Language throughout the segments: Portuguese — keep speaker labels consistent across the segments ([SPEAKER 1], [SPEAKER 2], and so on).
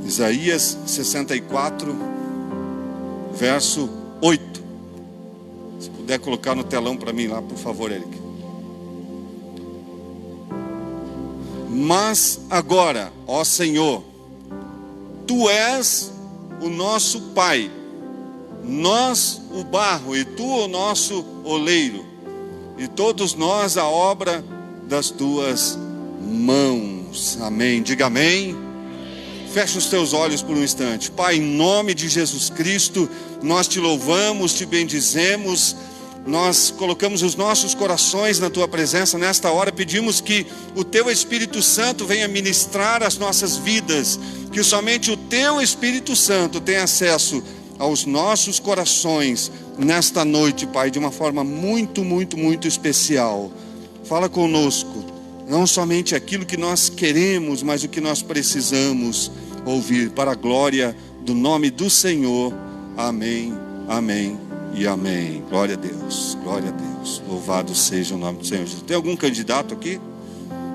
[SPEAKER 1] Isaías 64, verso 8. Se puder colocar no telão para mim lá, por favor, Eric. Mas agora, ó Senhor, Tu és o nosso Pai, nós o barro e Tu o nosso oleiro, e todos nós a obra das Tuas mãos. Amém. Diga amém. Fecha os teus olhos por um instante. Pai, em nome de Jesus Cristo, nós Te louvamos, Te bendizemos, nós colocamos os nossos corações na Tua presença nesta hora, pedimos que o Teu Espírito Santo venha ministrar as nossas vidas, que somente o Teu Espírito Santo tenha acesso aos nossos corações nesta noite, Pai, de uma forma muito, muito, muito especial. Fala conosco, não somente aquilo que nós queremos, mas o que nós precisamos ouvir, para a glória do nome do Senhor. Amém, amém e amém. Glória a Deus, glória a Deus. Louvado seja o nome do Senhor Jesus. Tem algum candidato aqui?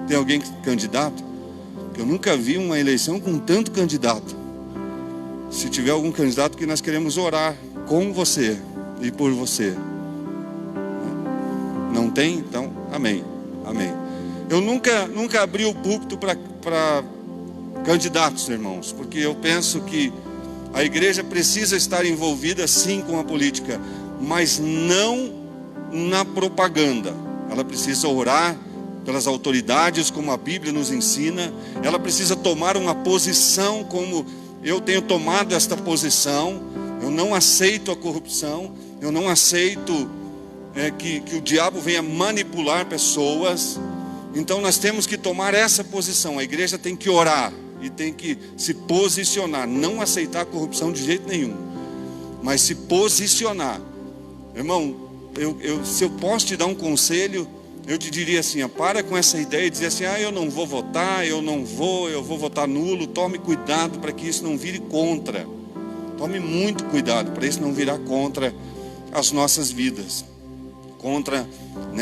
[SPEAKER 1] Tem alguém candidato? Eu nunca vi uma eleição com tanto candidato. Se tiver algum candidato, que nós queremos orar com você e por você. Não tem? Então, amém, amém. Eu nunca abri o púlpito para candidatos, irmãos, porque eu penso que a igreja precisa estar envolvida sim com a política, mas não na propaganda. Ela precisa orar pelas autoridades, como a Bíblia nos ensina. Ela precisa tomar uma posição, como eu tenho tomado esta posição. Eu não aceito a corrupção, eu não aceito que o diabo venha manipular pessoas. Então nós temos que tomar essa posição. A igreja tem que orar e tem que se posicionar, não aceitar a corrupção de jeito nenhum, mas se posicionar. Irmão, se eu posso te dar um conselho, eu te diria assim: para com essa ideia de dizer assim: eu não vou votar, eu vou votar nulo. Tome cuidado para que isso não vire contra. Tome muito cuidado para isso não virar contra as nossas vidas, contra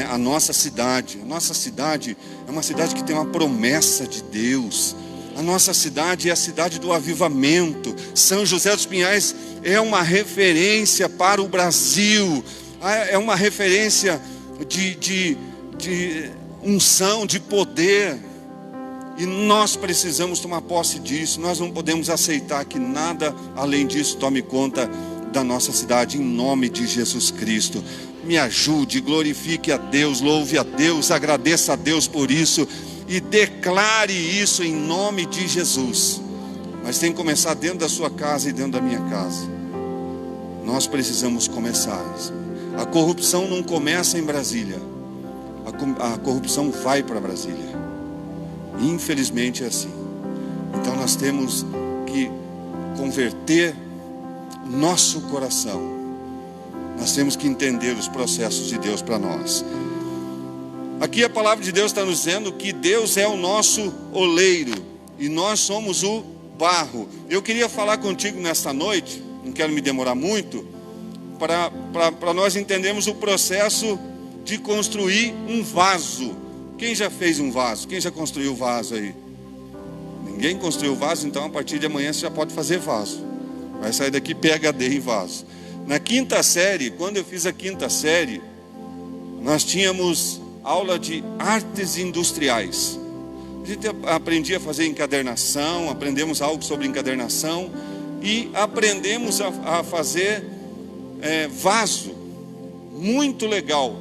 [SPEAKER 1] a nossa cidade. A nossa cidade é uma cidade que tem uma promessa de Deus. A nossa cidade é a cidade do avivamento. São José dos Pinhais é uma referência para o Brasil, é uma referência de unção, de poder. E nós precisamos tomar posse disso. Nós não podemos aceitar que nada além disso tome conta da nossa cidade, em nome de Jesus Cristo. Me ajude, glorifique a Deus, louve a Deus, agradeça a Deus por isso e declare isso em nome de Jesus. Mas tem que começar dentro da sua casa e dentro da minha casa. Nós precisamos começar. A corrupção não começa em Brasília, a corrupção vai para Brasília. Infelizmente é assim. Então nós temos que converter nosso coração. Nós temos que entender os processos de Deus para nós. Aqui a palavra de Deus está nos dizendo que Deus é o nosso oleiro e nós somos o barro. Eu queria falar contigo nesta noite, não quero me demorar muito, para nós entendermos o processo de construir um vaso. Quem já fez um vaso? Quem já construiu vaso aí? Ninguém construiu vaso, então a partir de amanhã você já pode fazer vaso. Vai sair daqui PhD em vaso. Na quinta série, quando eu fiz a quinta série, nós tínhamos aula de artes industriais. A gente aprendia a fazer encadernação, aprendemos algo sobre encadernação e aprendemos a fazer vaso. Muito legal.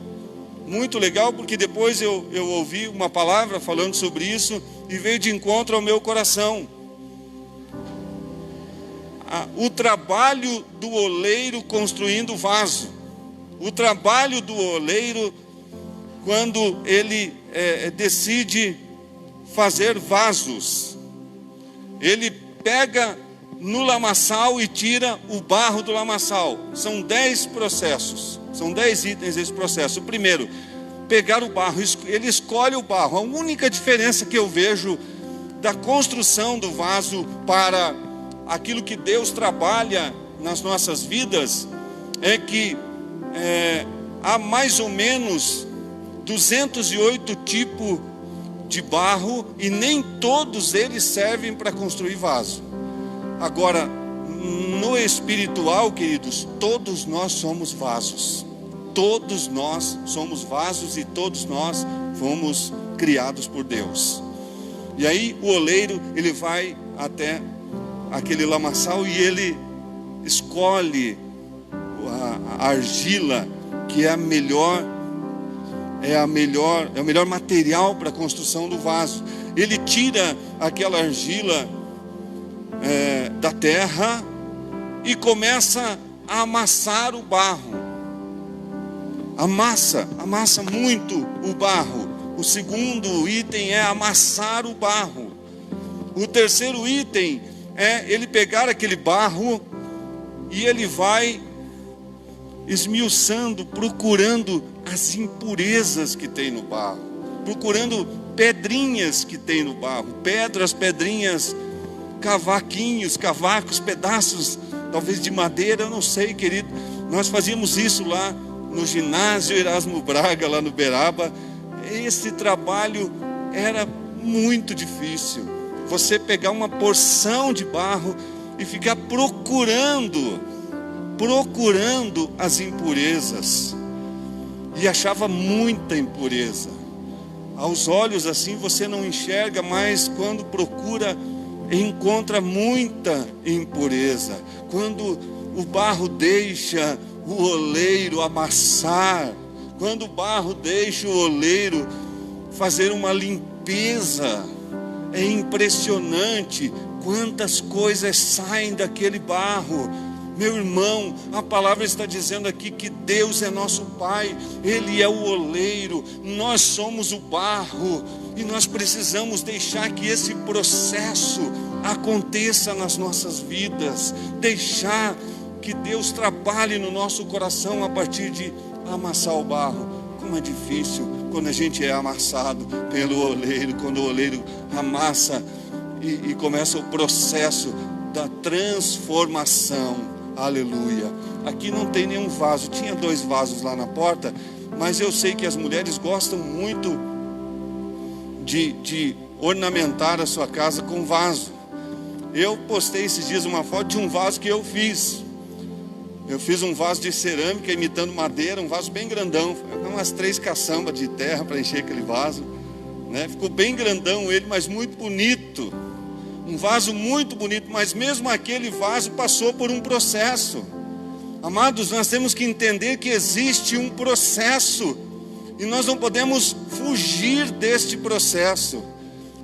[SPEAKER 1] Muito legal, porque depois eu ouvi uma palavra falando sobre isso e veio de encontro ao meu coração. O trabalho do oleiro construindo vaso. O trabalho do oleiro quando ele decide fazer vasos. Ele pega no lamaçal e tira o barro do lamaçal. São 10 processos. São 10 itens desse processo. O primeiro, pegar o barro. Ele escolhe o barro. A única diferença que eu vejo da construção do vaso para aquilo que Deus trabalha nas nossas vidas é que há mais ou menos 208 tipos de barro e nem todos eles servem para construir vaso. Agora, no espiritual, queridos, todos nós somos vasos. Todos nós somos vasos e todos nós fomos criados por Deus. E aí o oleiro, ele vai até aquele lamaçal e ele escolhe a argila, que é o melhor material para a construção do vaso. Ele tira aquela argila da terra e começa a amassar o barro. Amassa muito o barro. O segundo item é amassar o barro. O terceiro item é ele pegar aquele barro e ele vai esmiuçando, procurando as impurezas que tem no barro, procurando pedrinhas que tem no barro, pedrinhas, cavacos, pedaços, talvez de madeira, eu não sei, querido. Nós fazíamos isso lá no ginásio Erasmo Braga, lá no Beraba. Esse trabalho era muito difícil. Você pegar uma porção de barro e ficar procurando as impurezas. E achava muita impureza. Aos olhos assim você não enxerga, mas quando procura, encontra muita impureza. Quando o barro deixa o oleiro amassar, quando o barro deixa o oleiro fazer uma limpeza, é impressionante quantas coisas saem daquele barro. Meu irmão, a palavra está dizendo aqui que Deus é nosso Pai, Ele é o oleiro, nós somos o barro, e nós precisamos deixar que esse processo aconteça nas nossas vidas, deixar que Deus trabalhe no nosso coração a partir de amassar o barro. Como é difícil quando a gente é amassado pelo oleiro, quando o oleiro amassa e começa o processo da transformação. Aleluia. Aqui não tem nenhum vaso. Tinha 2 vasos lá na porta, mas eu sei que as mulheres gostam muito de ornamentar a sua casa com vaso. Eu postei esses dias uma foto de um vaso que eu fiz. Eu fiz um vaso de cerâmica imitando madeira, um vaso bem grandão, umas 3 caçambas de terra para encher aquele vaso, né? Ficou bem grandão ele, mas muito bonito. Um vaso muito bonito, mas mesmo aquele vaso passou por um processo. Amados, nós temos que entender que existe um processo e nós não podemos fugir deste processo.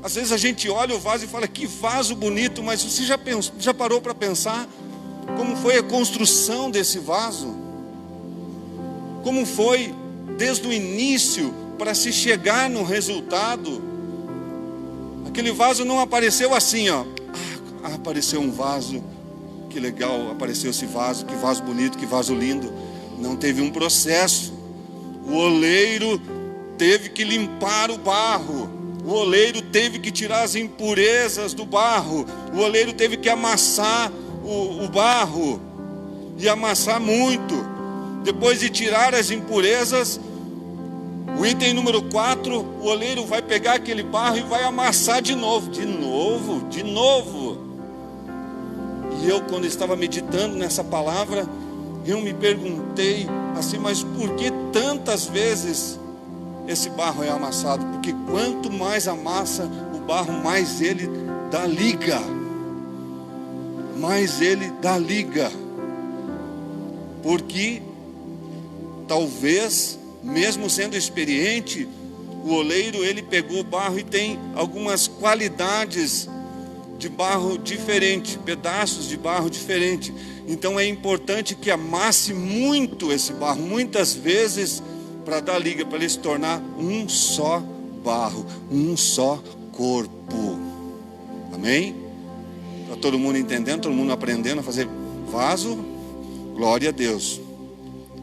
[SPEAKER 1] Às vezes a gente olha o vaso e fala, que vaso bonito, mas você já parou para pensar como foi a construção desse vaso? Como foi desde o início para se chegar no resultado? Aquele vaso não apareceu assim, ó. Apareceu um vaso, que legal, apareceu esse vaso, que vaso bonito, que vaso lindo. Não teve um processo. O oleiro teve que limpar o barro. O oleiro teve que tirar as impurezas do barro. O oleiro teve que amassar o barro, e amassar muito. Depois de tirar as impurezas, o item número 4, o oleiro vai pegar aquele barro e vai amassar de novo. E eu, quando estava meditando nessa palavra, eu me perguntei assim, mas por que tantas vezes esse barro é amassado? Porque quanto mais amassa o barro, mais ele dá liga. Porque talvez, mesmo sendo experiente, o oleiro, ele pegou o barro e tem algumas qualidades de barro diferente, pedaços de barro diferente. Então é importante que amasse muito esse barro, muitas vezes, para dar liga, para ele se tornar um só barro, um só corpo. Amém? Está todo mundo entendendo, todo mundo aprendendo a fazer vaso? Glória a Deus.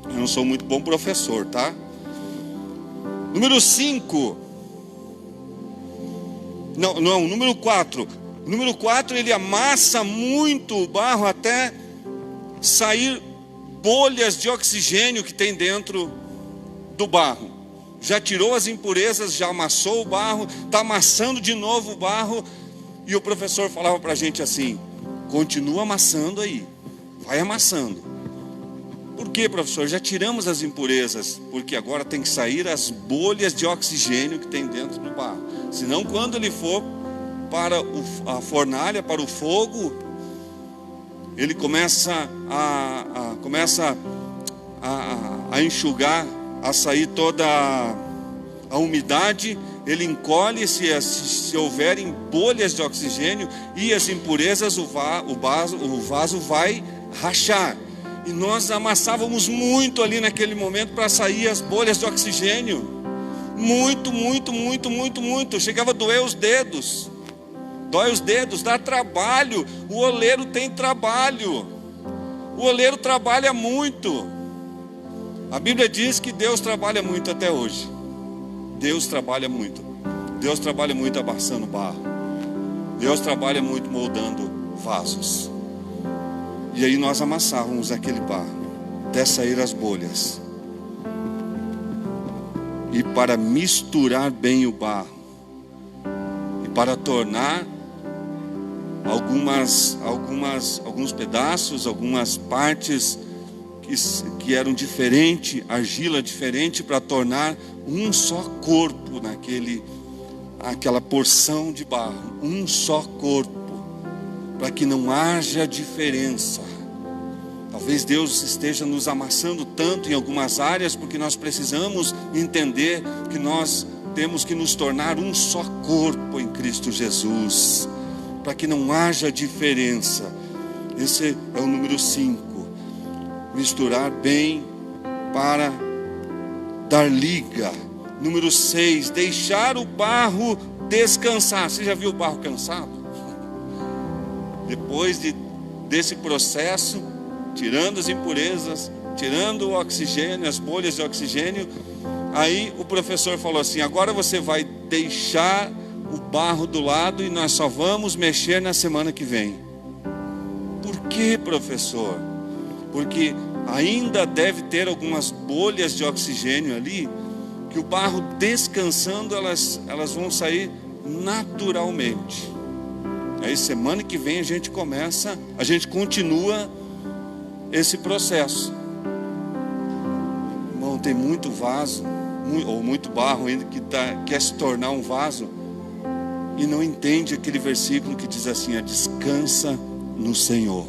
[SPEAKER 1] Eu não sou muito bom professor, tá? Número 5. Não, número 4. Número 4, ele amassa muito o barro até sair bolhas de oxigênio que tem dentro do barro. Já tirou as impurezas, já amassou o barro, está amassando de novo o barro. E o professor falava para a gente assim, Continua amassando aí. Vai amassando. Por quê, professor? Já tiramos as impurezas, porque agora tem que sair as bolhas de oxigênio que tem dentro do barro. Senão, quando ele for para a fornalha, para o fogo, ele começa a enxugar, a sair toda a umidade. Ele encolhe se houverem bolhas de oxigênio, e as impurezas, o vaso vai rachar. E nós amassávamos muito ali naquele momento para sair as bolhas de oxigênio. Muito. Chegava a doer os dedos. Dói os dedos, dá trabalho. O oleiro tem trabalho. O oleiro trabalha muito. A Bíblia diz que Deus trabalha muito até hoje. Deus trabalha muito. Deus trabalha muito amassando barro. Deus trabalha muito moldando vasos. E aí nós amassávamos aquele barro até sair as bolhas. E para misturar bem o barro, e para tornar alguns pedaços, algumas partes que eram diferentes, argila diferente, para tornar um só corpo aquela porção de barro, um só corpo, para que não haja diferença. Talvez Deus esteja nos amassando tanto em algumas áreas, porque nós precisamos entender que nós temos que nos tornar um só corpo em Cristo Jesus, para que não haja diferença. Esse é o número 5. Misturar bem para dar liga. Número 6, deixar o barro descansar. Você já viu o barro cansado? Depois desse processo, tirando as impurezas, tirando o oxigênio, as bolhas de oxigênio, aí o professor falou assim: agora você vai deixar o barro do lado e nós só vamos mexer na semana que vem. Por que, professor? Porque ainda deve ter algumas bolhas de oxigênio ali, que o barro descansando, elas vão sair naturalmente. Aí semana que vem a gente continua esse processo. Irmão, tem muito vaso, ou muito barro ainda que quer se tornar um vaso, e não entende aquele versículo que diz assim: descansa no Senhor.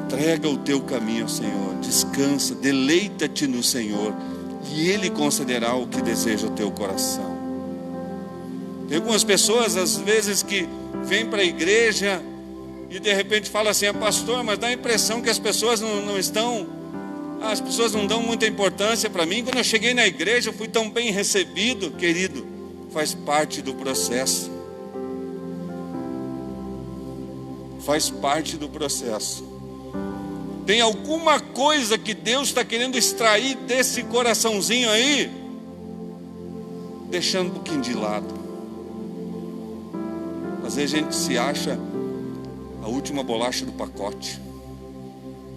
[SPEAKER 1] Entrega o teu caminho ao Senhor, descansa, deleita-te no Senhor, e Ele concederá o que deseja o teu coração. Tem algumas pessoas, às vezes, que vêm para a igreja e de repente falam assim: pastor, mas dá a impressão que as pessoas as pessoas não dão muita importância para mim. Quando eu cheguei na igreja, eu fui tão bem recebido. Querido, faz parte do processo. Faz parte do processo. Tem alguma coisa que Deus está querendo extrair desse coraçãozinho aí, deixando um pouquinho de lado. Às vezes a gente se acha a última bolacha do pacote,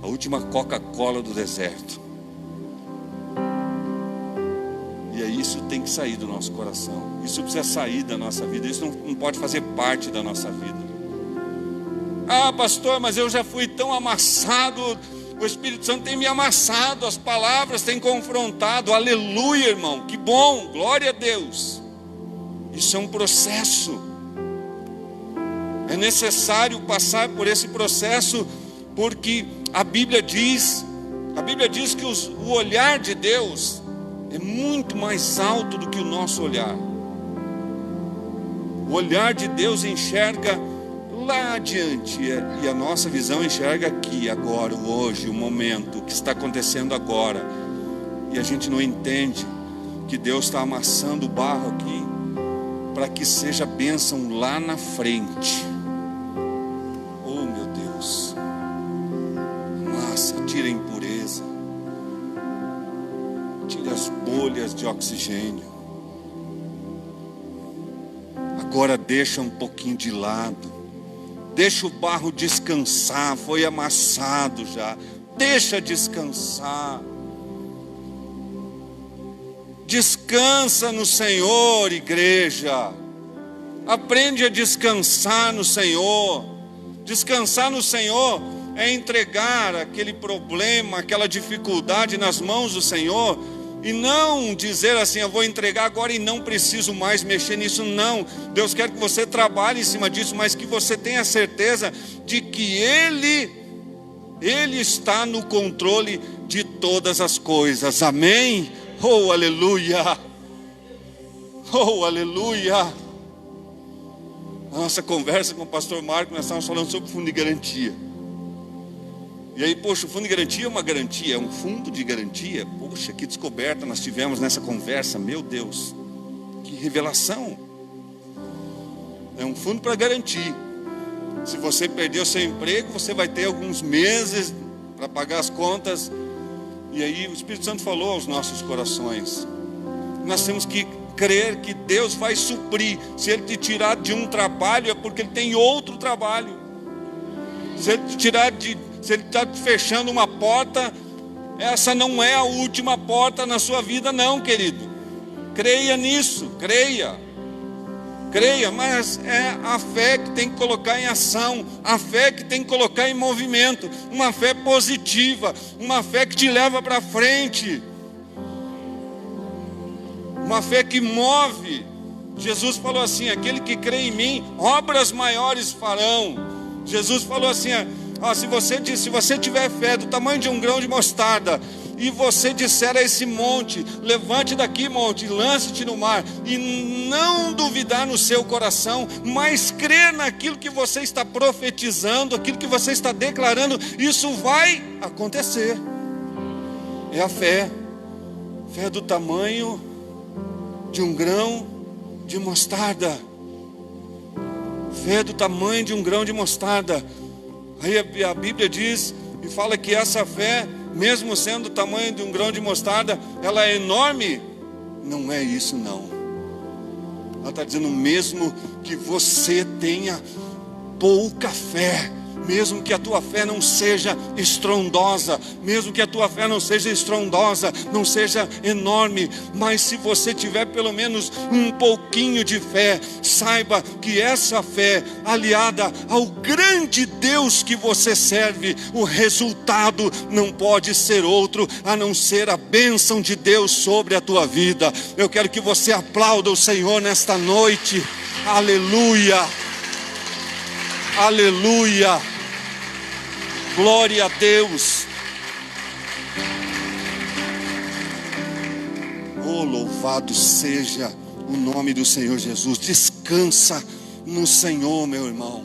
[SPEAKER 1] a última Coca-Cola do deserto. E aí isso tem que sair do nosso coração. Isso precisa sair da nossa vida. Isso não pode fazer parte da nossa vida. Ah, pastor, mas eu já fui tão amassado. O Espírito Santo tem me amassado. As palavras têm confrontado. Aleluia, irmão, que bom, glória a Deus. Isso é um processo. É necessário passar por esse processo, porque a Bíblia diz que o olhar de Deus é muito mais alto do que o nosso olhar. O olhar de Deus enxerga lá adiante, e a nossa visão enxerga aqui, agora, o hoje, o momento, o que está acontecendo agora. E a gente não entende que Deus está amassando o barro aqui para que seja bênção lá na frente. Oh, meu Deus, amassa, tira a impureza, tira as bolhas de oxigênio. Agora deixa um pouquinho de lado. Deixa o barro descansar, foi amassado já. Deixa descansar. Descansa no Senhor, igreja. Aprende a descansar no Senhor. Descansar no Senhor é entregar aquele problema, aquela dificuldade nas mãos do Senhor, e não dizer assim, eu vou entregar agora e não preciso mais mexer nisso. Não, Deus quer que você trabalhe em cima disso, mas que você tenha certeza de que Ele está no controle de todas as coisas. Amém? Oh, aleluia! Oh, aleluia! A nossa conversa com o pastor Marco, nós estávamos falando sobre fundo de garantia. E aí, poxa, o fundo de garantia é uma garantia, é um fundo de garantia. Poxa, que descoberta nós tivemos nessa conversa, meu Deus, que revelação. É um fundo para garantir. Se você perder o seu emprego, você vai ter alguns meses para pagar as contas. E aí o Espírito Santo falou aos nossos corações. Nós temos que crer que Deus vai suprir. Se Ele te tirar de um trabalho, é porque Ele tem outro trabalho. Se Ele te tirar se Ele está fechando uma porta, essa não é a última porta na sua vida, não, querido. Creia nisso, creia, mas é a fé que tem que colocar em ação, a fé que tem que colocar em movimento, uma fé positiva, uma fé que te leva para frente, uma fé que move. Jesus falou assim, aquele que crê em mim, obras maiores farão. Jesus falou assim, se você tiver fé do tamanho de um grão de mostarda, e você disser a esse monte, levante daqui monte, lance-te no mar, e não duvidar no seu coração, mas crer naquilo que você está profetizando, aquilo que você está declarando, isso vai acontecer. É a fé do tamanho de um grão de mostarda. Fé do tamanho de um grão de mostarda. Aí a Bíblia diz e fala que essa fé, mesmo sendo do tamanho de um grão de mostarda, ela é enorme. Não é isso não. Ela está dizendo, mesmo que você tenha pouca fé, mesmo que a tua fé não seja estrondosa, não seja enorme, mas se você tiver pelo menos um pouquinho de fé, saiba que essa fé, aliada ao grande Deus que você serve, o resultado não pode ser outro a não ser a bênção de Deus sobre a tua vida. Eu quero que você aplauda o Senhor nesta noite. Aleluia, aleluia, glória a Deus. Oh, louvado seja o nome do Senhor Jesus. Descansa no Senhor, meu irmão.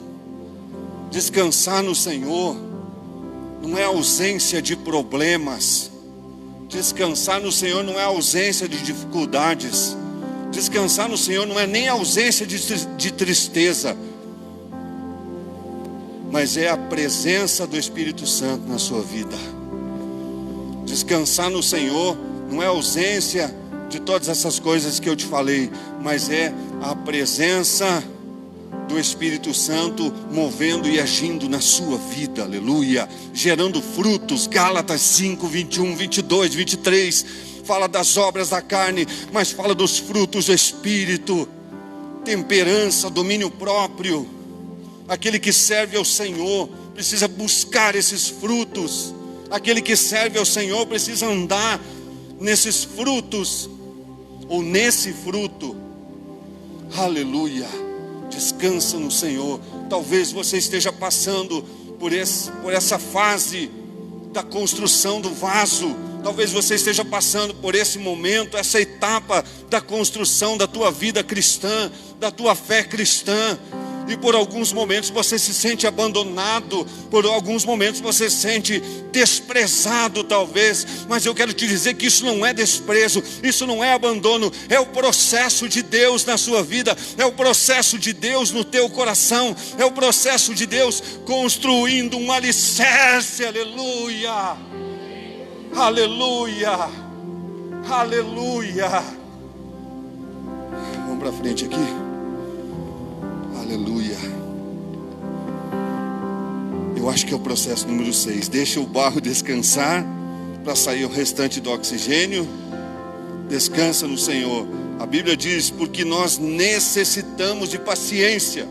[SPEAKER 1] Descansar no Senhor não é ausência de problemas. Descansar no Senhor não é ausência de dificuldades. Descansar no Senhor não é nem ausência de tristeza, mas é a presença do Espírito Santo na sua vida. Descansar no Senhor não é ausência de todas essas coisas que eu te falei, mas é a presença do Espírito Santo movendo e agindo na sua vida, aleluia, gerando frutos. Gálatas 5, 21, 22, 23, fala das obras da carne, mas fala dos frutos do Espírito: temperança, domínio próprio. Aquele que serve ao Senhor precisa buscar esses frutos. Aquele que serve ao Senhor precisa andar nesses frutos, ou nesse fruto. Aleluia. Descansa no Senhor. Talvez você esteja passando por essa fase da construção do vaso. Talvez você esteja passando por esse momento, essa etapa da construção da tua vida cristã, da tua fé cristã. E por alguns momentos você se sente abandonado, por alguns momentos você se sente desprezado talvez, mas eu quero te dizer que isso não é desprezo, isso não é abandono, é o processo de Deus na sua vida, é o processo de Deus no teu coração, é o processo de Deus construindo um alicerce. Aleluia, aleluia, aleluia. Vamos para frente aqui. Aleluia. Eu acho que é o processo número 6. Deixa o barro descansar para sair o restante do oxigênio. Descansa no Senhor. A Bíblia diz: porque nós necessitamos de paciência,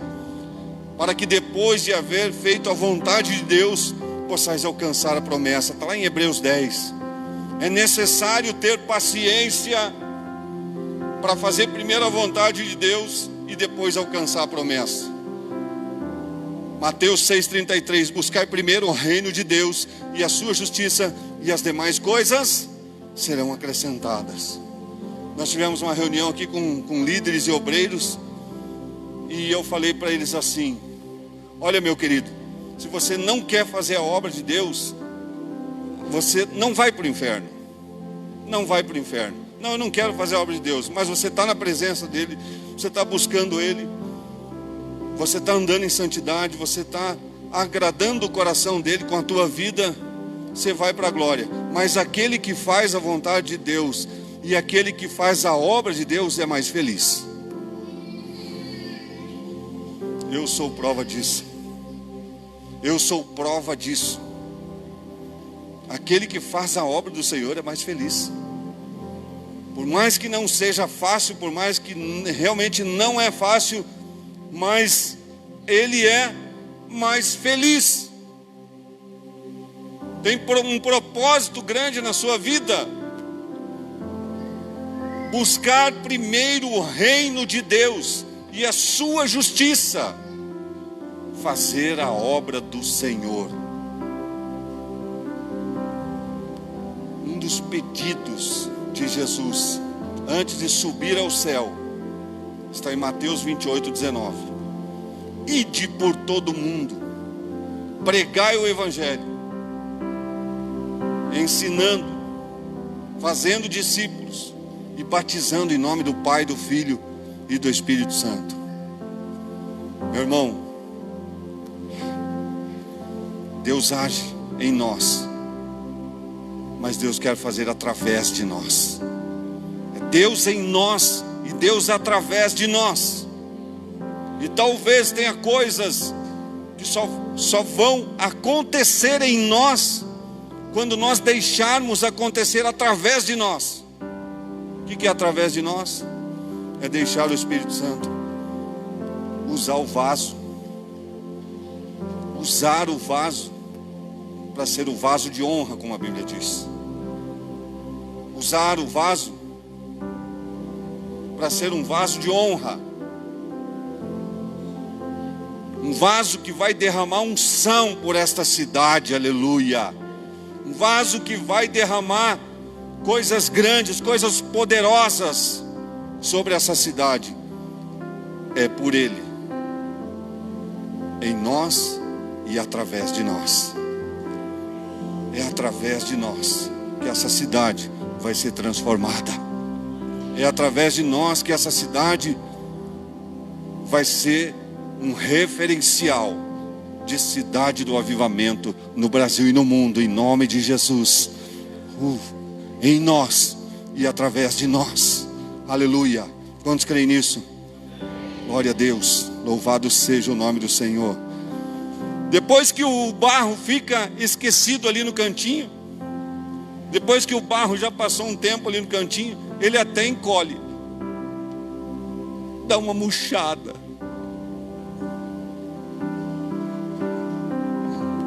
[SPEAKER 1] para que depois de haver feito a vontade de Deus, possais alcançar a promessa. Está lá em Hebreus 10. É necessário ter paciência para fazer primeiro a vontade de Deus e depois alcançar a promessa. Mateus 6,33: buscai primeiro o reino de Deus e a sua justiça, e as demais coisas serão acrescentadas. Nós tivemos uma reunião aqui com líderes e obreiros, e eu falei para eles assim: olha, meu querido, se você não quer fazer a obra de Deus, você não vai para o inferno. Não vai para o inferno. Não, eu não quero fazer a obra de Deus, mas você está na presença dEle, você está buscando Ele, você está andando em santidade, você está agradando o coração dEle com a tua vida, você vai para a glória. Mas aquele que faz a vontade de Deus e aquele que faz a obra de Deus é mais feliz. Eu sou prova disso. Eu sou prova disso. Aquele que faz a obra do Senhor é mais feliz. Por mais que não seja fácil, por mais que realmente não é fácil, mas ele é mais feliz. Tem um propósito grande na sua vida. Buscar primeiro o reino de Deus e a sua justiça. Fazer a obra do Senhor. Um dos pedidos de Jesus antes de subir ao céu está em Mateus 28:19. Ide por todo o mundo, pregai o evangelho, ensinando, fazendo discípulos e batizando em nome do Pai, do Filho e do Espírito Santo. Meu irmão, Deus age em nós, mas Deus quer fazer através de nós. É Deus em nós e Deus através de nós. E talvez tenha coisas que só vão acontecer em nós quando nós deixarmos acontecer através de nós. O que é através de nós? É deixar o Espírito Santo usar o vaso. Usar o vaso para ser o vaso de honra, como a Bíblia diz. Usar o vaso para ser um vaso de honra. Um vaso que vai derramar unção por esta cidade, aleluia. Um vaso que vai derramar coisas grandes, coisas poderosas sobre essa cidade. É por Ele, em nós e através de nós. É através de nós que essa cidade vai ser transformada. É através de nós que essa cidade vai ser um referencial de cidade do avivamento no Brasil e no mundo, em nome de Jesus. Em nós e através de nós. Aleluia. Quantos creem nisso? Glória a Deus. Louvado seja o nome do Senhor. Depois que o barro fica esquecido ali no cantinho, depois que o barro já passou um tempo ali no cantinho, ele até encolhe, dá uma murchada.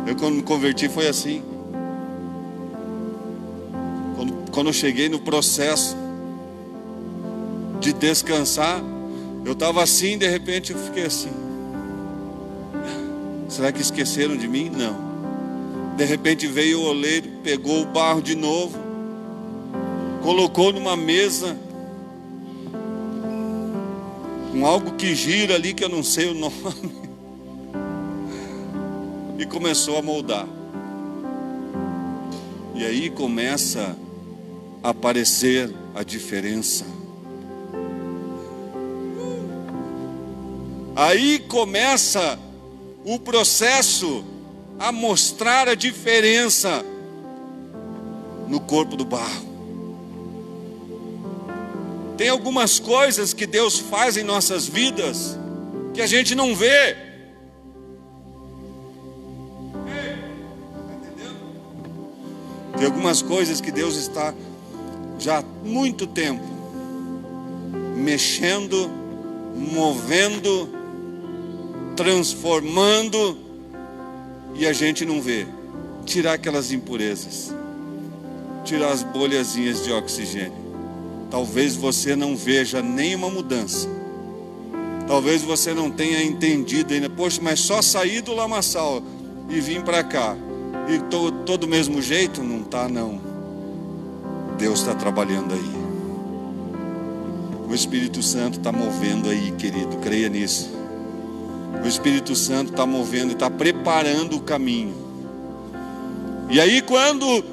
[SPEAKER 1] Eu, quando me converti, foi assim. Quando eu cheguei no processo de descansar, eu estava assim, de repente eu fiquei assim. Será que esqueceram de mim? Não. De repente veio o oleiro, pegou o barro de novo, colocou numa mesa, com algo que gira ali, que eu não sei o nome, e começou a moldar. E aí começa a aparecer a diferença. Aí começa o processo a mostrar a diferença no corpo do barro. Tem algumas coisas que Deus faz em nossas vidas que a gente não vê. Tem algumas coisas que Deus está já há muito tempo, mexendo, movendo, transformando, e a gente não vê. Tirar aquelas impurezas, tirar as bolhazinhas de oxigênio. Talvez você não veja nenhuma mudança. Talvez você não tenha entendido ainda. Poxa, mas só sair do lamaçal e vim para cá e tô do mesmo jeito? Não está, não. Deus está trabalhando aí. O Espírito Santo está movendo aí, querido. Creia nisso. O Espírito Santo está movendo e está preparando o caminho. E aí quando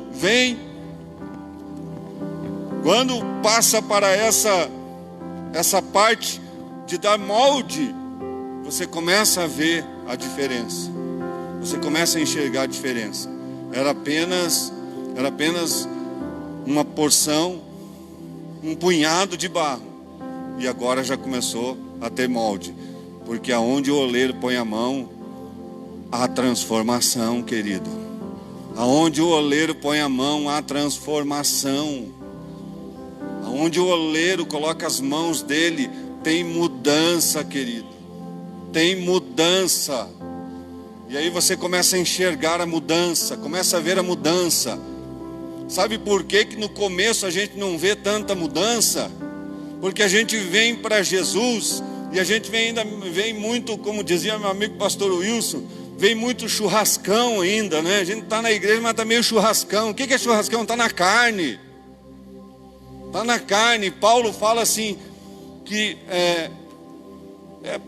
[SPEAKER 1] passa para essa parte de dar molde, você começa a ver a diferença. Você começa a enxergar a diferença. Era apenas uma porção, um punhado de barro. E agora já começou a ter molde. Porque aonde o oleiro põe a mão, há transformação, querido. Aonde o oleiro põe a mão, há transformação. Aonde o oleiro coloca as mãos dele, tem mudança, querido. Tem mudança. E aí você começa a enxergar a mudança, começa a ver a mudança. Sabe por que no começo a gente não vê tanta mudança? Porque a gente vem para Jesus e a gente vem muito, como dizia meu amigo pastor Wilson, vem muito churrascão ainda, né? A gente está na igreja, mas está meio churrascão. O que é churrascão? Está na carne. Está na carne. Paulo fala assim, que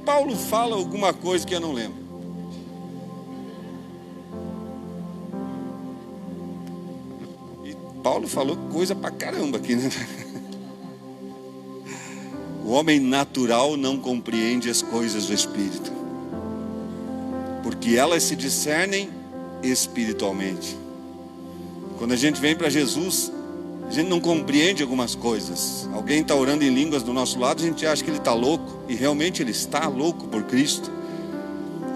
[SPEAKER 1] Paulo fala alguma coisa que eu não lembro. E Paulo falou coisa pra caramba aqui, né? O homem natural não compreende as coisas do Espírito, porque elas se discernem espiritualmente. Quando a gente vem para Jesus, a gente não compreende algumas coisas. Alguém está orando em línguas do nosso lado, a gente acha que ele está louco, e realmente ele está louco por Cristo.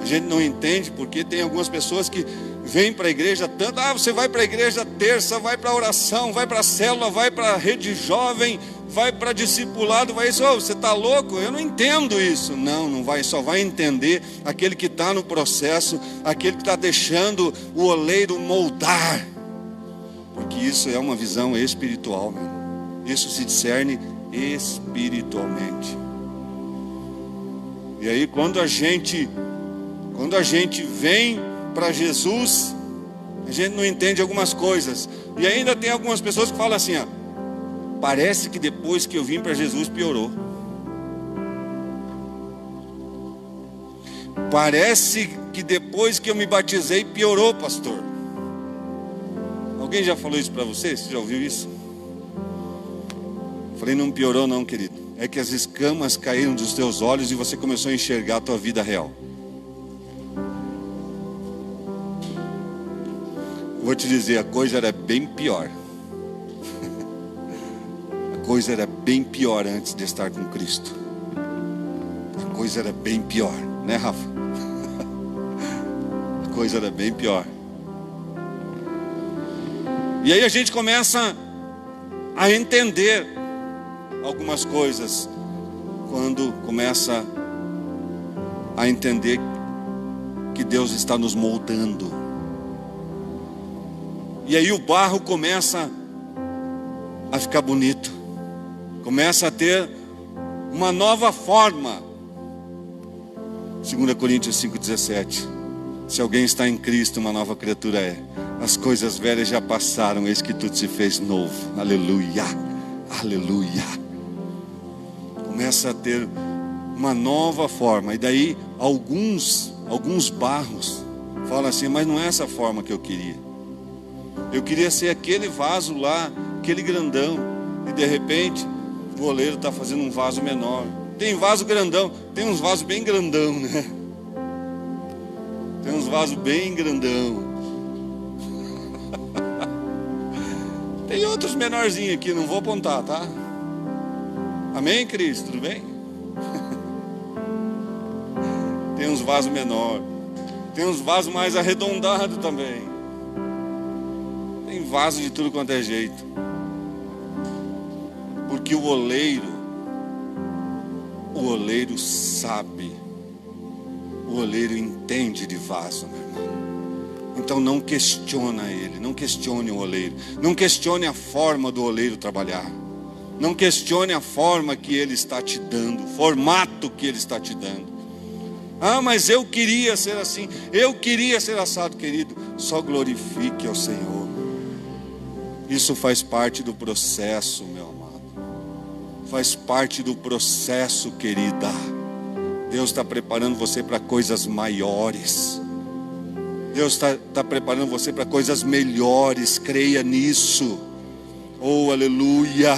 [SPEAKER 1] A gente não entende porque tem algumas pessoas que vêm para a igreja tanto. Você vai para a igreja terça, vai para a oração, vai para a célula, vai para a rede jovem, vai para discipulado, vai isso. Você está louco? Eu não entendo isso. Não vai, só vai entender aquele que está no processo, aquele que está deixando o oleiro moldar. Porque isso é uma visão espiritual, meu irmão. Isso se discerne espiritualmente. E aí quando a gente vem para Jesus, a gente não entende algumas coisas. E ainda tem algumas pessoas que falam assim, parece que depois que eu vim para Jesus piorou. Parece que depois que eu me batizei piorou, pastor. Alguém já falou isso para você? Você já ouviu isso? Falei, não piorou não, querido. É que as escamas caíram dos teus olhos e você começou a enxergar a tua vida real. Vou te dizer, a coisa era bem pior. A coisa era bem pior antes de estar com Cristo. A coisa era bem pior, né, Rafa? A coisa era bem pior. E aí a gente começa a entender algumas coisas, quando começa a entender que Deus está nos moldando. E aí o barro começa a ficar bonito, começa a ter uma nova forma. 2 Coríntios 5,17. Se alguém está em Cristo, uma nova criatura é. As coisas velhas já passaram, eis que tudo se fez novo. Aleluia, aleluia. Começa a ter uma nova forma. E daí alguns barros falam assim, mas não é essa forma que eu queria. Eu queria ser aquele vaso lá, aquele grandão. E de repente o oleiro está fazendo um vaso menor. Tem vaso grandão, tem uns vasos bem grandão, né? Tem uns vasos bem grandão. Tem outros menorzinhos aqui, não vou apontar, tá? Amém, Cristo? Tudo bem? Tem uns vasos menores. Tem uns vasos mais arredondados também. Tem vaso de tudo quanto é jeito. que o oleiro sabe, o oleiro entende de vaso, meu irmão. Então não questiona ele, não questione o oleiro, não questione a forma do oleiro trabalhar, não questione a forma que ele está te dando, o formato que ele está te dando. Ah, mas eu queria ser assim, eu queria ser assado, querido. Só glorifique ao Senhor. Isso faz parte do processo, meu amado. Faz parte do processo, querida. Deus está preparando você para coisas maiores. Deus está preparando você para coisas melhores. Creia nisso. Oh, aleluia.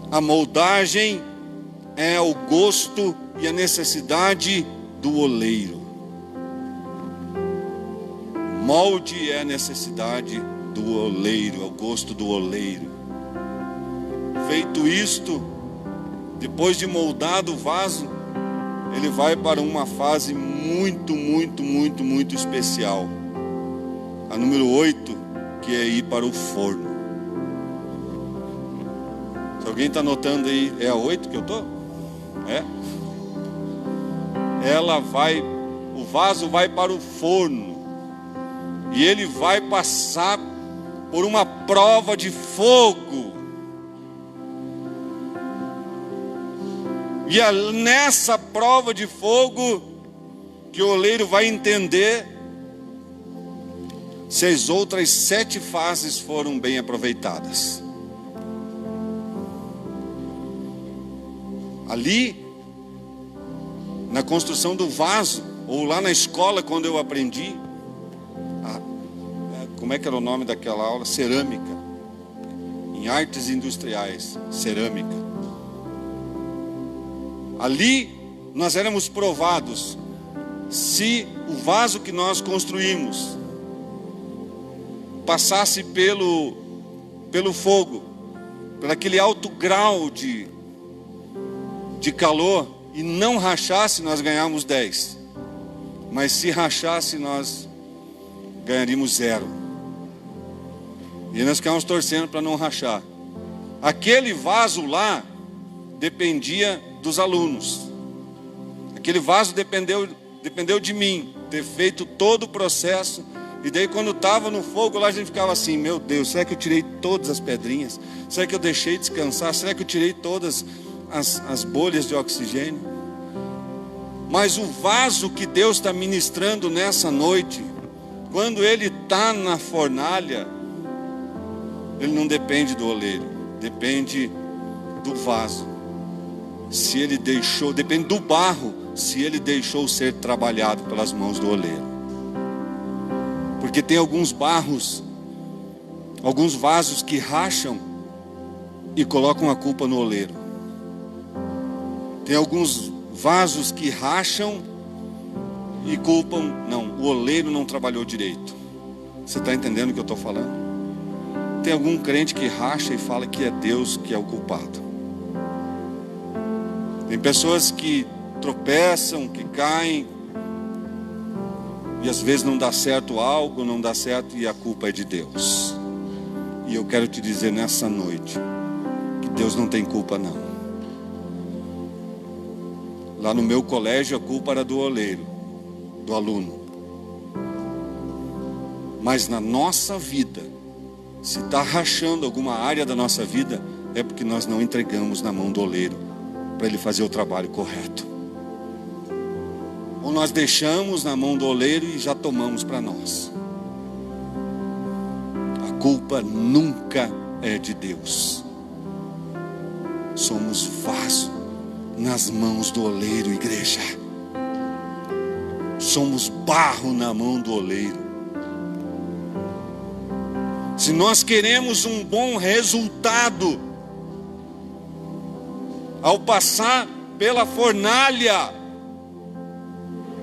[SPEAKER 1] A moldagem é o gosto e a necessidade do oleiro. Molde é a necessidade do oleiro, é o gosto do oleiro. Feito isto, depois de moldado o vaso, ele vai para uma fase muito especial. A número 8, que é ir para o forno. Se alguém está anotando aí, é a 8 que eu estou? É? O vaso vai para o forno. E ele vai passar por uma prova de fogo. E é nessa prova de fogo que o oleiro vai entender se as outras 7 fases foram bem aproveitadas. Ali, na construção do vaso, ou lá na escola quando eu aprendi, como é que era o nome daquela aula? Cerâmica. Em artes industriais, cerâmica. Ali nós éramos provados se o vaso que nós construímos passasse pelo fogo, por aquele alto grau de calor, e não rachasse, nós ganhávamos 10. Mas se rachasse, nós ganharíamos 0. E nós ficávamos torcendo para não rachar. Aquele vaso lá dependia dos alunos. Aquele vaso dependeu de mim, ter feito todo o processo. E daí quando estava no fogo lá, a gente ficava assim: meu Deus, será que eu tirei todas as pedrinhas? Será que eu deixei descansar? Será que eu tirei todas as bolhas de oxigênio? Mas o vaso que Deus está ministrando nessa noite, quando ele está na fornalha, ele não depende do oleiro, depende do vaso. Se ele deixou, depende do barro, se ele deixou ser trabalhado pelas mãos do oleiro. Porque tem alguns barros, alguns vasos que racham e colocam a culpa no oleiro. Tem alguns vasos que racham e culpam, não, o oleiro não trabalhou direito. Você está entendendo o que eu estou falando? Tem algum crente que racha e fala que é Deus que é o culpado. Tem pessoas que tropeçam, que caem, e às vezes não dá certo algo, não dá certo, e a culpa é de Deus. E eu quero te dizer nessa noite que Deus não tem culpa não. Lá no meu colégio a culpa era do oleiro, do aluno. Mas na nossa vida, se está rachando alguma área da nossa vida, é porque nós não entregamos na mão do oleiro para ele fazer o trabalho correto. Ou nós deixamos na mão do oleiro e já tomamos para nós. A culpa nunca é de Deus. Somos vaso nas mãos do oleiro, igreja. Somos barro na mão do oleiro. Se nós queremos um bom resultado, ao passar pela fornalha,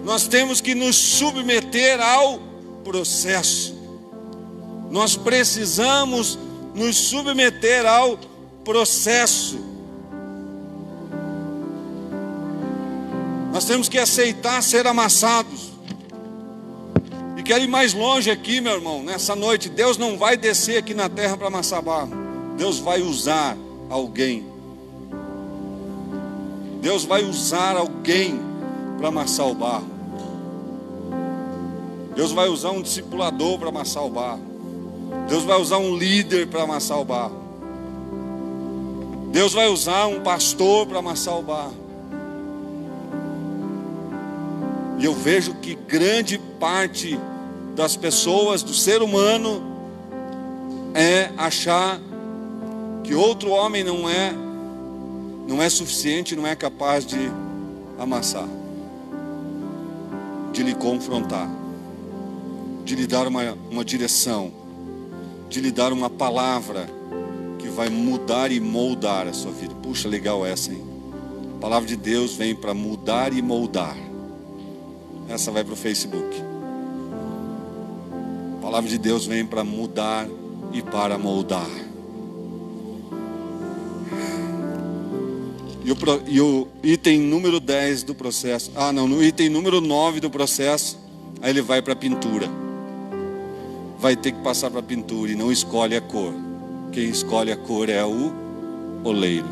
[SPEAKER 1] nós temos que nos submeter ao processo. Nós precisamos nos submeter ao processo. Nós temos que aceitar ser amassados. E quero ir mais longe aqui, meu irmão, nessa noite. Deus não vai descer aqui na terra para amassar barro. Deus vai usar alguém. Deus vai usar alguém para amassar o barro. Deus vai usar um discipulador para amassar o barro. Deus vai usar um líder para amassar o barro. Deus vai usar um pastor para amassar o barro. E eu vejo que grande parte das pessoas, do ser humano, é achar que outro homem não é suficiente, não é capaz de amassar, de lhe confrontar, de lhe dar uma direção, de lhe dar uma palavra que vai mudar e moldar a sua vida. Puxa, legal essa, hein? A palavra de Deus vem para mudar e moldar. Essa vai para o Facebook. A palavra de Deus vem para mudar e para moldar. E o item número 10 do processo. No item número 9 do processo, aí ele vai para a pintura. Vai ter que passar para a pintura e não escolhe a cor. Quem escolhe a cor é o oleiro.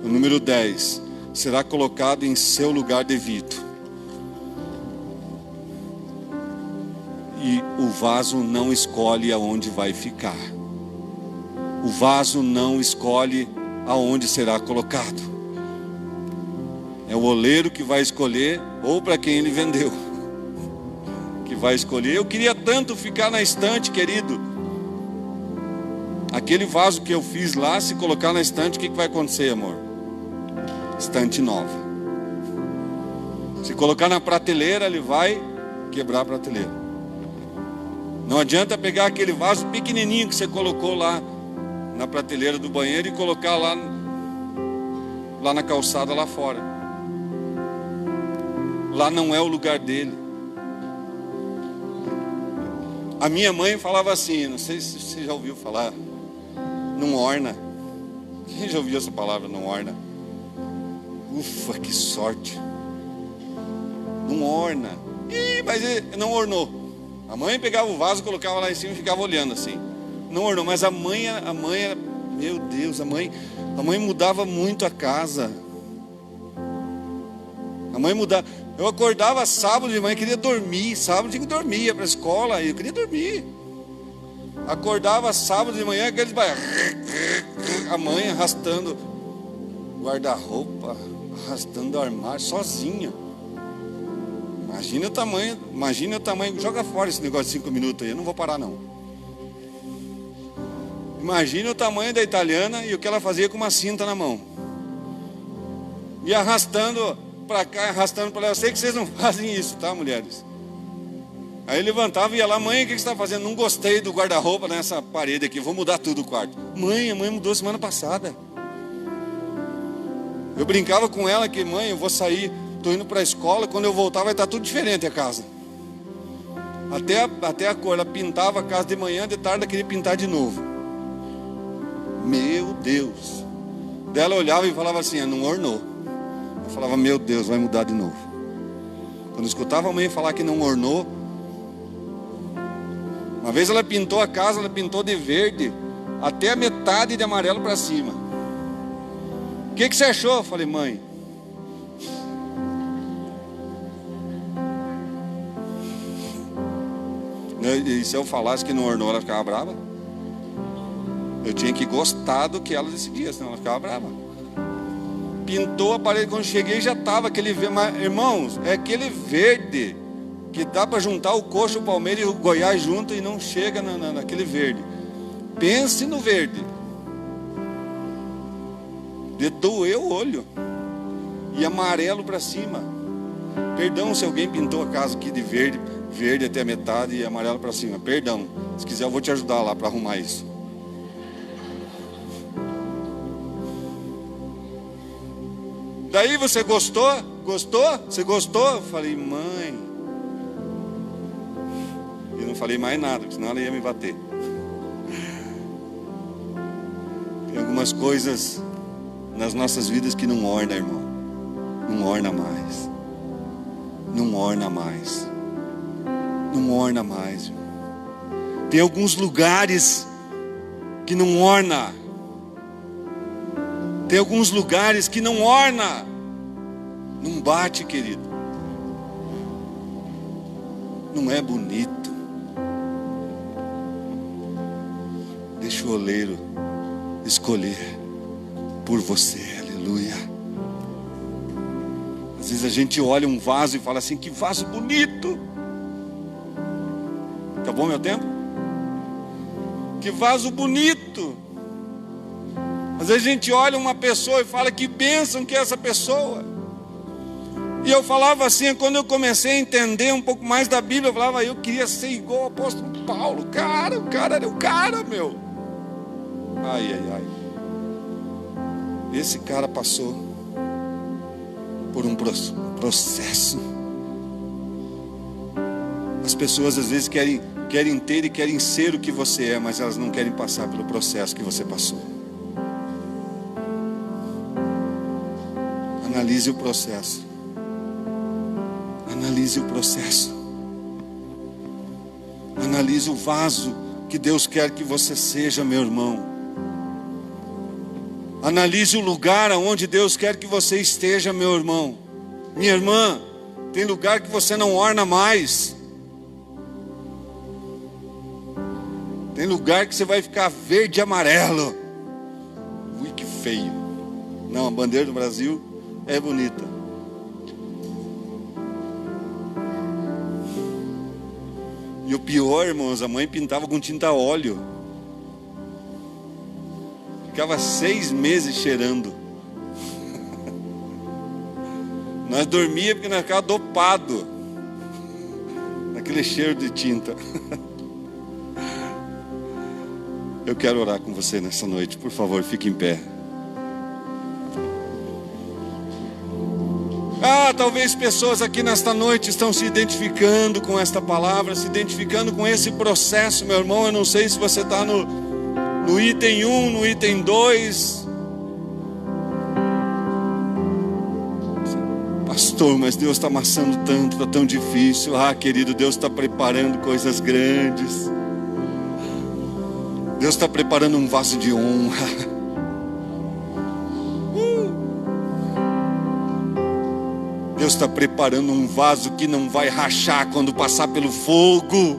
[SPEAKER 1] O número 10 será colocado em seu lugar devido. E o vaso não escolhe aonde vai ficar. O vaso não escolhe aonde será colocado. É o oleiro que vai escolher, ou para quem ele vendeu, que vai escolher. Eu queria tanto ficar na estante, querido. Aquele vaso que eu fiz lá, se colocar na estante, o que vai acontecer, amor? Estante nova. Se colocar na prateleira, ele vai quebrar a prateleira. Não adianta pegar aquele vaso pequenininho que você colocou lá na prateleira do banheiro e colocar lá na calçada lá fora. Lá não é o lugar dele. A minha mãe falava assim, não sei se você já ouviu falar, não orna. Quem já ouviu essa palavra, não orna? Ufa, que sorte. Não orna. Mas ele não ornou. A mãe pegava o vaso, colocava lá em cima e ficava olhando assim. Não ornou, mas a mãe, meu Deus, a mãe mudava muito a casa. A mãe mudava. Eu acordava sábado de manhã, queria dormir. Sábado tinha que dormir, ia para a escola, eu queria dormir. Acordava sábado de manhã, aqueles a mãe arrastando guarda-roupa, arrastando o armário, sozinha. Imagina o tamanho, joga fora esse negócio de 5 minutos aí, eu não vou parar não. Imagina o tamanho da italiana e o que ela fazia com uma cinta na mão. E arrastando para cá, arrastando para lá. Eu sei que vocês não fazem isso, tá, mulheres? Aí levantava e ia lá, mãe, o que você está fazendo? Não gostei do guarda-roupa nessa parede aqui, vou mudar tudo o quarto. Mãe, a mãe mudou semana passada. Eu brincava com ela que, mãe, eu vou sair, estou indo para a escola, quando eu voltar vai estar tudo diferente a casa. Até a cor, ela pintava a casa de manhã, de tarde ela queria pintar de novo. Meu Deus. Daí ela olhava e falava assim, não ornou. Eu falava, meu Deus, vai mudar de novo. Quando eu escutava a mãe falar que não ornou, uma vez ela pintou a casa, ela pintou de verde até a metade de amarelo para cima. O que você achou? Eu falei, mãe, e se eu falasse que não ornou, ela ficava brava? Eu tinha que gostar do que ela decidia, senão ela ficava brava. Pintou a parede, quando cheguei já estava aquele verde. Mas, irmãos, é aquele verde que dá para juntar o Coxa, o Palmeiras e o Goiás junto e não chega naquele verde. Pense no verde. De doer o olho. E amarelo para cima. Perdão se alguém pintou a casa aqui de verde até a metade e amarelo para cima. Perdão. Se quiser eu vou te ajudar lá para arrumar isso. Daí você gostou? Gostou? Você gostou? Eu falei, mãe. E não falei mais nada, senão ela ia me bater. Tem algumas coisas nas nossas vidas que não orna, irmão. Não orna mais. Não orna mais. Não orna mais, irmão. Tem alguns lugares que não orna. Tem alguns lugares que não orna. Não bate, querido. Não é bonito. Deixa o oleiro escolher por você. Aleluia. Às vezes a gente olha um vaso e fala assim: que vaso bonito. Acabou meu tempo? Que vaso bonito. Às vezes a gente olha uma pessoa e fala: que bênção que é essa pessoa. E eu falava assim, quando eu comecei a entender um pouco mais da Bíblia, eu falava: eu queria ser igual ao apóstolo Paulo. O cara era o cara, meu. Ai. Esse cara passou por um processo. As pessoas às vezes querem ter e querem ser o que você é, mas elas não querem passar pelo processo que você passou. Analise o processo. Analise o processo. Analise o vaso que Deus quer que você seja, meu irmão. Analise o lugar aonde Deus quer que você esteja, meu irmão. Minha irmã, tem lugar que você não orna mais. Tem lugar que você vai ficar verde e amarelo. Ui, que feio. Não, a bandeira do Brasil é bonita. E o pior, irmãos, a mãe pintava com tinta a óleo. Ficava 6 meses cheirando. Nós dormíamos porque nós ficávamos dopados naquele cheiro de tinta. Eu quero orar com você nessa noite. Por favor, fique em pé. Talvez pessoas aqui nesta noite estão se identificando com esta palavra, se identificando com esse processo, meu irmão. Eu não sei se você está no item 1, no item 2. Pastor, mas Deus está amassando tanto, está tão difícil. Querido, Deus está preparando coisas grandes. Deus está preparando um vaso de honra. Deus está preparando um vaso que não vai rachar quando passar pelo fogo.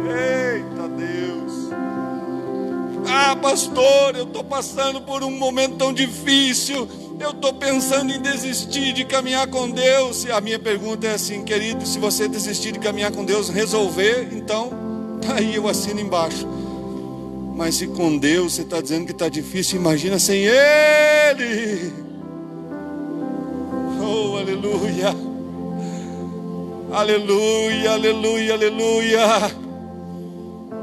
[SPEAKER 1] Eita Deus. Pastor, eu estou passando por um momento tão difícil. Eu estou pensando em desistir de caminhar com Deus. E a minha pergunta é assim: querido, se você desistir de caminhar com Deus, resolver, então aí eu assino embaixo. Mas se com Deus você está dizendo que está difícil, imagina sem Ele. Oh, aleluia. Aleluia, aleluia, aleluia.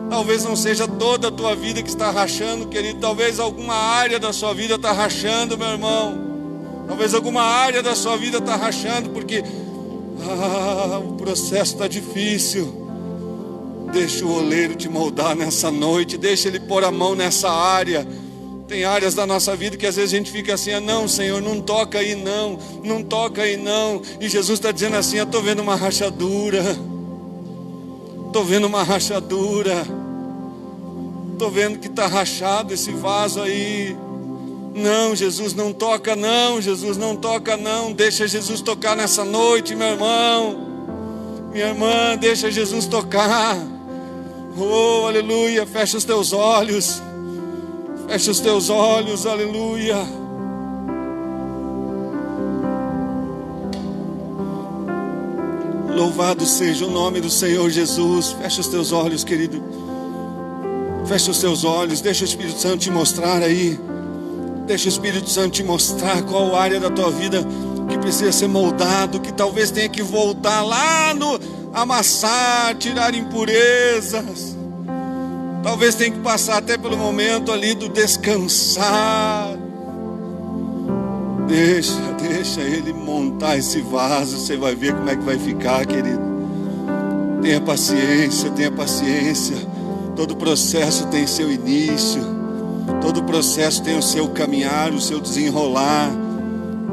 [SPEAKER 1] Talvez não seja toda a tua vida que está rachando, querido. Talvez alguma área da sua vida está rachando, meu irmão. Talvez alguma área da sua vida está rachando, porque o processo está difícil. Deixa o oleiro te moldar nessa noite. Deixa ele pôr a mão nessa área. Tem áreas da nossa vida que às vezes a gente fica assim: não, Senhor, não toca aí não. Não toca aí não. E Jesus está dizendo assim: eu estou vendo uma rachadura. Estou vendo uma rachadura. Estou vendo que está rachado esse vaso aí. Não, Jesus, não toca não. Jesus, não toca não. Deixa Jesus tocar nessa noite, meu irmão. Minha irmã, deixa Jesus tocar. Oh, aleluia. Fecha os teus olhos. Fecha os teus olhos, aleluia. Louvado seja o nome do Senhor Jesus. Fecha os teus olhos, querido. Fecha os teus olhos. Deixa o Espírito Santo te mostrar aí. Deixa o Espírito Santo te mostrar qual área da tua vida que precisa ser moldado, que talvez tenha que voltar lá no amassar, tirar impurezas. Talvez tenha que passar até pelo momento ali do descansar. Deixa ele montar esse vaso. Você vai ver como é que vai ficar, querido. Tenha paciência, tenha paciência. Todo processo tem seu início. Todo processo tem o seu caminhar, o seu desenrolar.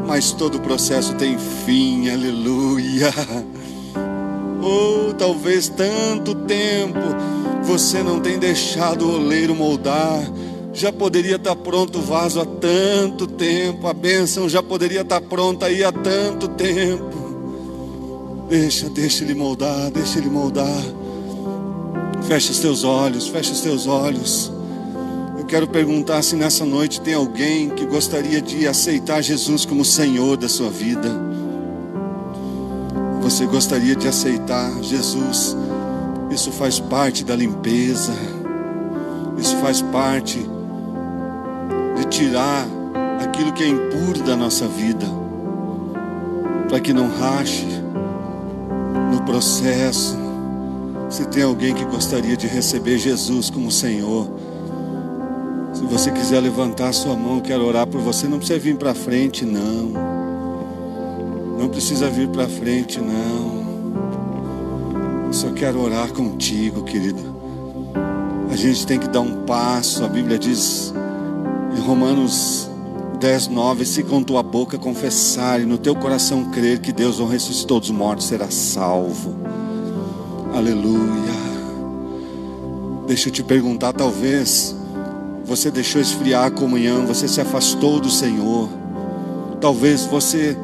[SPEAKER 1] Mas todo processo tem fim, aleluia. Talvez tanto tempo Você não tem deixado o oleiro moldar. Já poderia estar pronto o vaso há tanto tempo. A bênção já poderia estar pronta aí há tanto tempo. Deixa Ele moldar, deixa Ele moldar. Fecha os teus olhos, fecha os teus olhos. Eu quero perguntar se nessa noite tem alguém que gostaria de aceitar Jesus como Senhor da sua vida. Você gostaria de aceitar Jesus? Isso faz parte da limpeza. Isso faz parte de tirar aquilo que é impuro da nossa vida, para que não rache no processo. Se tem alguém que gostaria de receber Jesus como Senhor, se você quiser levantar a sua mão, eu quero orar por você. Não precisa vir para frente, não. Não precisa vir para frente, não. Eu só quero orar contigo, querido. A gente tem que dar um passo. A Bíblia diz em Romanos 10:9: se com tua boca confessar e no teu coração crer que Deus o ressuscitou dos mortos, será salvo. Aleluia. Deixa eu te perguntar, talvez você deixou esfriar a comunhão, você se afastou do Senhor. Talvez você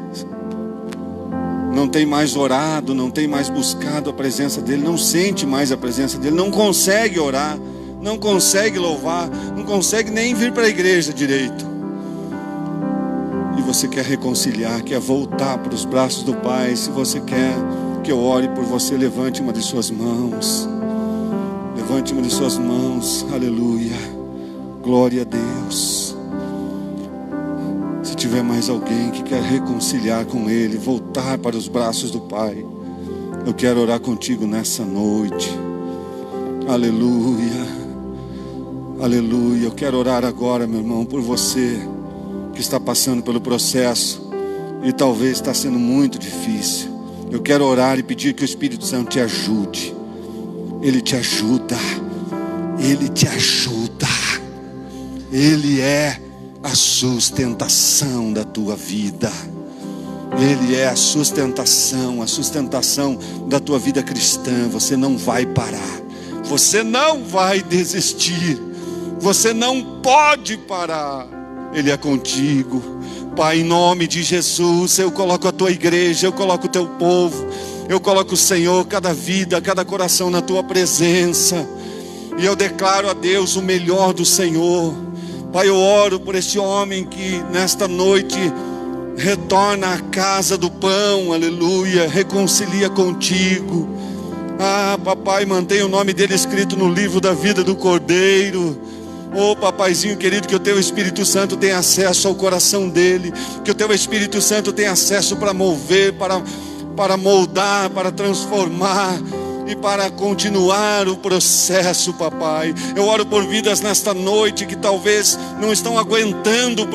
[SPEAKER 1] não tem mais orado, não tem mais buscado a presença dEle, não sente mais a presença dEle, não consegue orar, não consegue louvar, não consegue nem vir para a igreja direito. E você quer reconciliar, quer voltar para os braços do Pai. Se você quer que eu ore por você, levante uma de suas mãos. Levante uma de suas mãos. Aleluia. Glória a Deus. Se tiver mais alguém que quer reconciliar com Ele, voltar para os braços do Pai, eu quero orar contigo nessa noite. Aleluia. Aleluia. Eu quero orar agora, meu irmão, por você que está passando pelo processo e talvez está sendo muito difícil. Eu quero orar e pedir que o Espírito Santo te ajude. Ele te ajuda. Ele te ajuda. Ele é a sustentação da tua vida. Ele é a sustentação da tua vida cristã. Você não vai parar. Você não vai desistir. Você não pode parar. Ele é contigo. Pai, em nome de Jesus, eu coloco a tua igreja, eu coloco o teu povo, eu coloco, Senhor, cada vida, cada coração na tua presença. E eu declaro a Deus o melhor do Senhor. Pai, eu oro por este homem que nesta noite retorna à casa do pão, aleluia, reconcilia contigo. Ah, papai, mantenha o nome dele escrito no livro da vida do Cordeiro. Oh, papaizinho querido, que o teu Espírito Santo tenha acesso ao coração dele, que o teu Espírito Santo tenha acesso para mover, para moldar, para transformar e para continuar o processo, papai. Eu oro por vidas nesta noite que talvez não estão aguentando o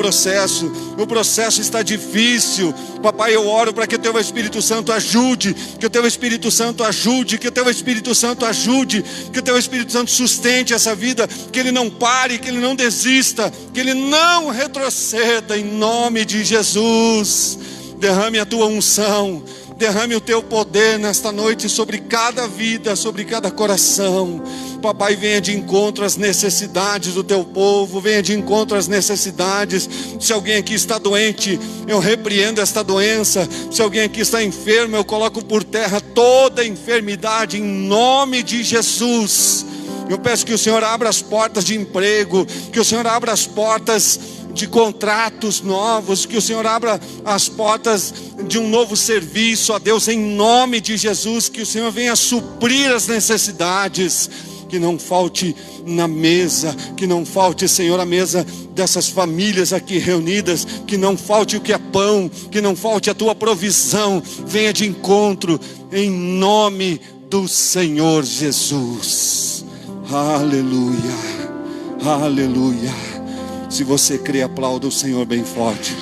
[SPEAKER 1] processo está difícil, papai. Eu oro para que o teu Espírito Santo ajude, que o teu Espírito Santo ajude, que o teu Espírito Santo ajude, que o teu Espírito Santo sustente essa vida, que ele não pare, que ele não desista, que ele não retroceda, em nome de Jesus. Derrame a tua unção, derrame o teu poder nesta noite sobre cada vida, sobre cada coração. Papai, venha de encontro às necessidades do teu povo, venha de encontro às necessidades. Se alguém aqui está doente, eu repreendo esta doença. Se alguém aqui está enfermo, eu coloco por terra toda enfermidade em nome de Jesus. Eu peço que o Senhor abra as portas de emprego, que o Senhor abra as portas de contratos novos, que o Senhor abra as portas de um novo serviço, ó Deus, em nome de Jesus. Que o Senhor venha suprir as necessidades, que não falte na mesa, que não falte, Senhor, a mesa dessas famílias aqui reunidas, que não falte o que é pão, que não falte a tua provisão. Venha de encontro em nome do Senhor Jesus. Aleluia, aleluia. Se você crê, aplauda o Senhor bem forte.